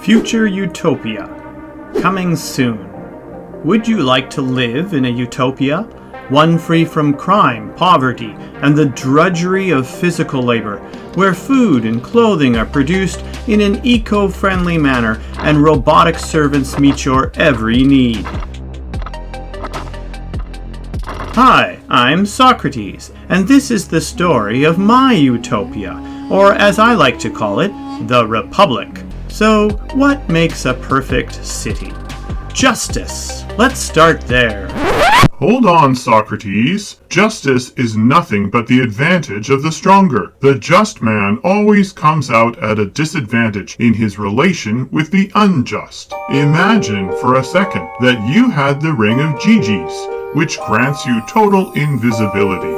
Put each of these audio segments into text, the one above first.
Future Utopia. Coming soon. Would you like to live in a utopia? One free from crime, poverty, and the drudgery of physical labor, where food and clothing are produced in an eco-friendly manner and robotic servants meet your every need. Hi, I'm Socrates, and this is the story of my utopia, or as I like to call it, the Republic. So, what makes a perfect city? Justice. Let's start there. Hold on, Socrates. Justice is nothing but the advantage of the stronger. The just man always comes out at a disadvantage in his relation with the unjust. Imagine for a second that you had the ring of Gigi's, which grants you total invisibility.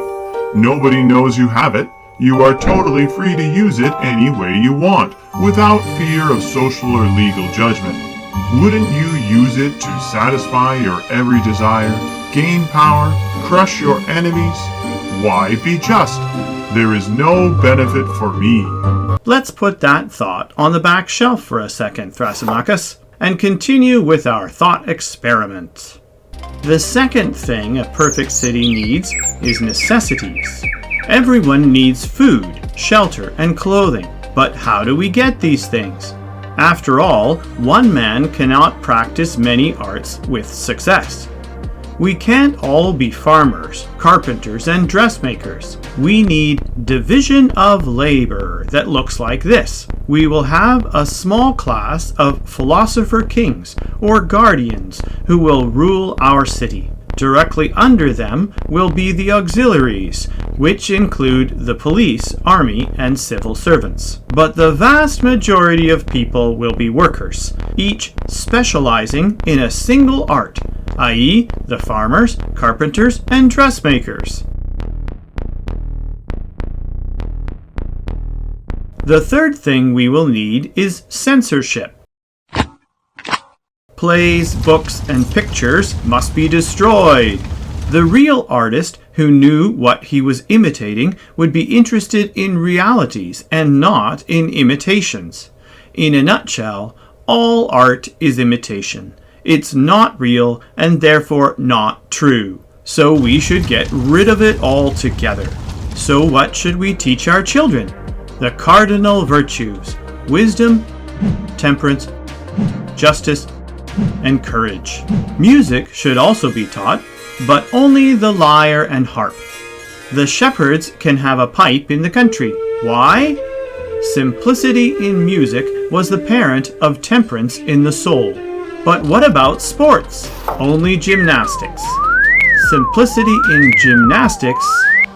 Nobody knows you have it. You are totally free to use it any way you want, without fear of social or legal judgment. Wouldn't you use it to satisfy your every desire, gain power, crush your enemies? Why be just? There is no benefit for me. Let's put that thought on the back shelf for a second, Thrasymachus, and continue with our thought experiment. The second thing a perfect city needs is necessities. Everyone needs food, shelter, and clothing. But how do we get these things? After all, one man cannot practice many arts with success. We can't all be farmers, carpenters, and dressmakers. We need division of labor that looks like this. We will have a small class of philosopher kings or guardians who will rule our city. Directly under them will be the auxiliaries, which include the police, army, and civil servants. But the vast majority of people will be workers, each specializing in a single art, i.e., the farmers, carpenters, and dressmakers. The third thing we will need is censorship. Plays, books, and pictures must be destroyed. The real artist who knew what he was imitating would be interested in realities and not in imitations. In a nutshell, all art is imitation. It's not real and therefore not true. So we should get rid of it altogether. So what should we teach our children? The cardinal virtues: wisdom, temperance, justice, and courage. Music should also be taught, but only the lyre and harp. The shepherds can have a pipe in the country. Why? Simplicity in music was the parent of temperance in the soul. But what about sports? Only gymnastics. Simplicity in gymnastics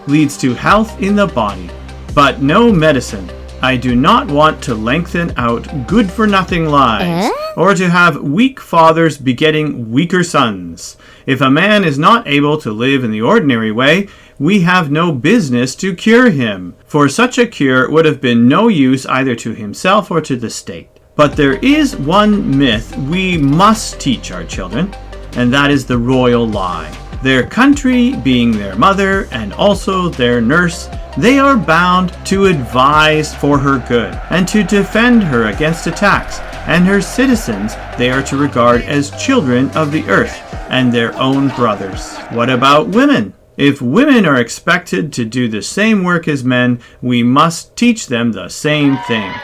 leads to health in the body, but no medicine. I do not want to lengthen out good-for-nothing lives, or to have weak fathers begetting weaker sons. If a man is not able to live in the ordinary way, we have no business to cure him, for such a cure would have been no use either to himself or to the state. But there is one myth we must teach our children, and that is the royal lie. Their country being their mother and also their nurse, they are bound to advise for her good and to defend her against attacks, and her citizens they are to regard as children of the earth and their own brothers. What about women? If women are expected to do the same work as men, we must teach them the same things.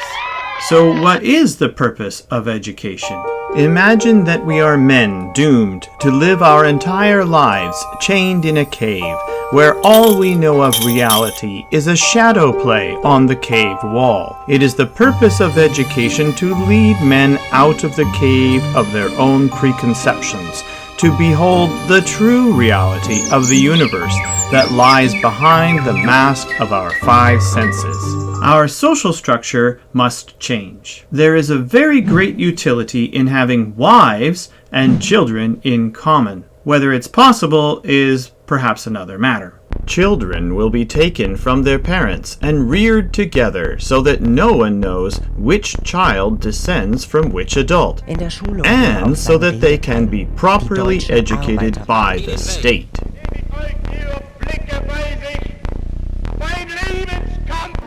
So what is the purpose of education? Imagine that we are men doomed to live our entire lives chained in a cave, where all we know of reality is a shadow play on the cave wall. It is the purpose of education to lead men out of the cave of their own preconceptions, to behold the true reality of the universe that lies behind the mask of our five senses. Our social structure must change. There is a very great utility in having wives and children in common. Whether it's possible is perhaps another matter. Children will be taken from their parents and reared together so that no one knows which child descends from which adult, and so that they can be properly educated by the state.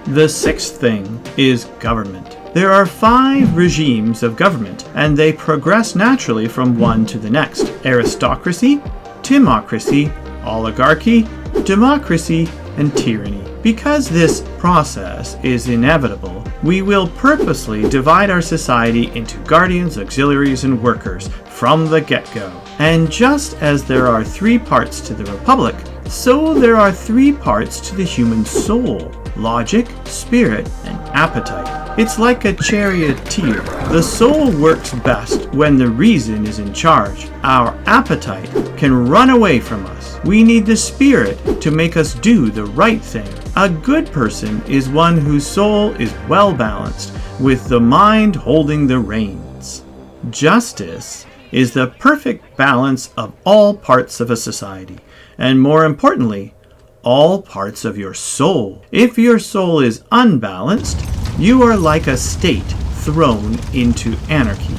The sixth thing is government. There are 5 regimes of government, and they progress naturally from one to the next: aristocracy, timocracy, oligarchy, democracy, and tyranny. Because this process is inevitable, we will purposely divide our society into guardians, auxiliaries, and workers from the get-go. And just as there are 3 parts to the republic, so there are 3 parts to the human soul: logic, spirit, and appetite. It's like a charioteer. The soul works best when the reason is in charge. Our appetite can run away from us. We need the spirit to make us do the right thing. A good person is one whose soul is well balanced, with the mind holding the reins. Justice is the perfect balance of all parts of a society, and more importantly, all parts of your soul. If your soul is unbalanced, you are like a state thrown into anarchy.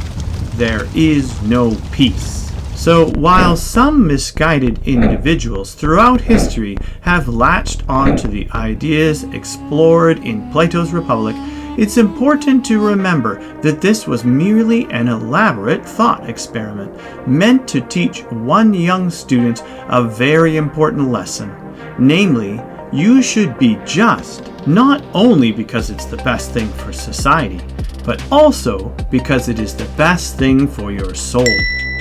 There is no peace. So while some misguided individuals throughout history have latched onto the ideas explored in Plato's Republic, it's important to remember that this was merely an elaborate thought experiment meant to teach one young student a very important lesson. Namely, you should be just, not only because it's the best thing for society, but also because it is the best thing for your soul.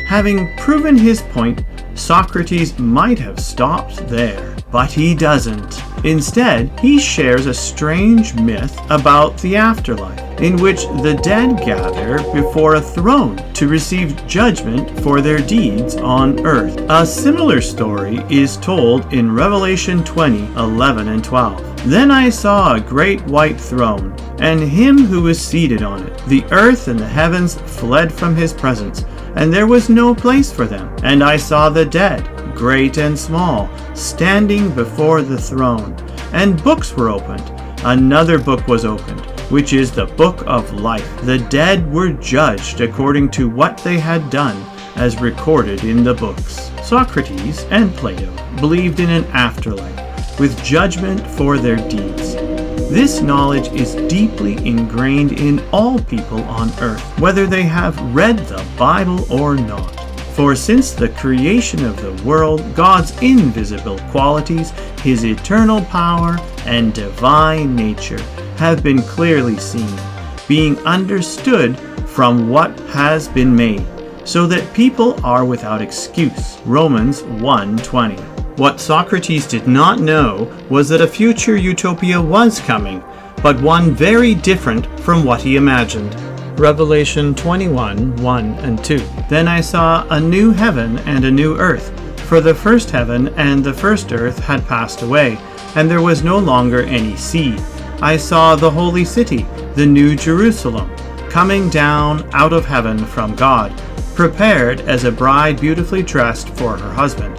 Having proven his point, Socrates might have stopped there, but he doesn't. Instead, he shares a strange myth about the afterlife, in which the dead gather before a throne to receive judgment for their deeds on earth. A similar story is told in Revelation 20:11 and 12. Then I saw a great white throne, and him who was seated on it. The earth and the heavens fled from his presence, and there was no place for them. And I saw the dead, great and small, standing before the throne, and books were opened. Another book was opened, which is the book of life. The dead were judged according to what they had done, as recorded in the books. Socrates and Plato believed in an afterlife, with judgment for their deeds. This knowledge is deeply ingrained in all people on earth, whether they have read the Bible or not. For since the creation of the world, God's invisible qualities, his eternal power, and divine nature have been clearly seen, being understood from what has been made, so that people are without excuse. Romans 1:20. What Socrates did not know was that a future utopia was coming, but one very different from what he imagined. Revelation 21:1 and 2. Then I saw a new heaven and a new earth, for the first heaven and the first earth had passed away, and there was no longer any sea. I saw the holy city, the new Jerusalem, coming down out of heaven from God, prepared as a bride beautifully dressed for her husband.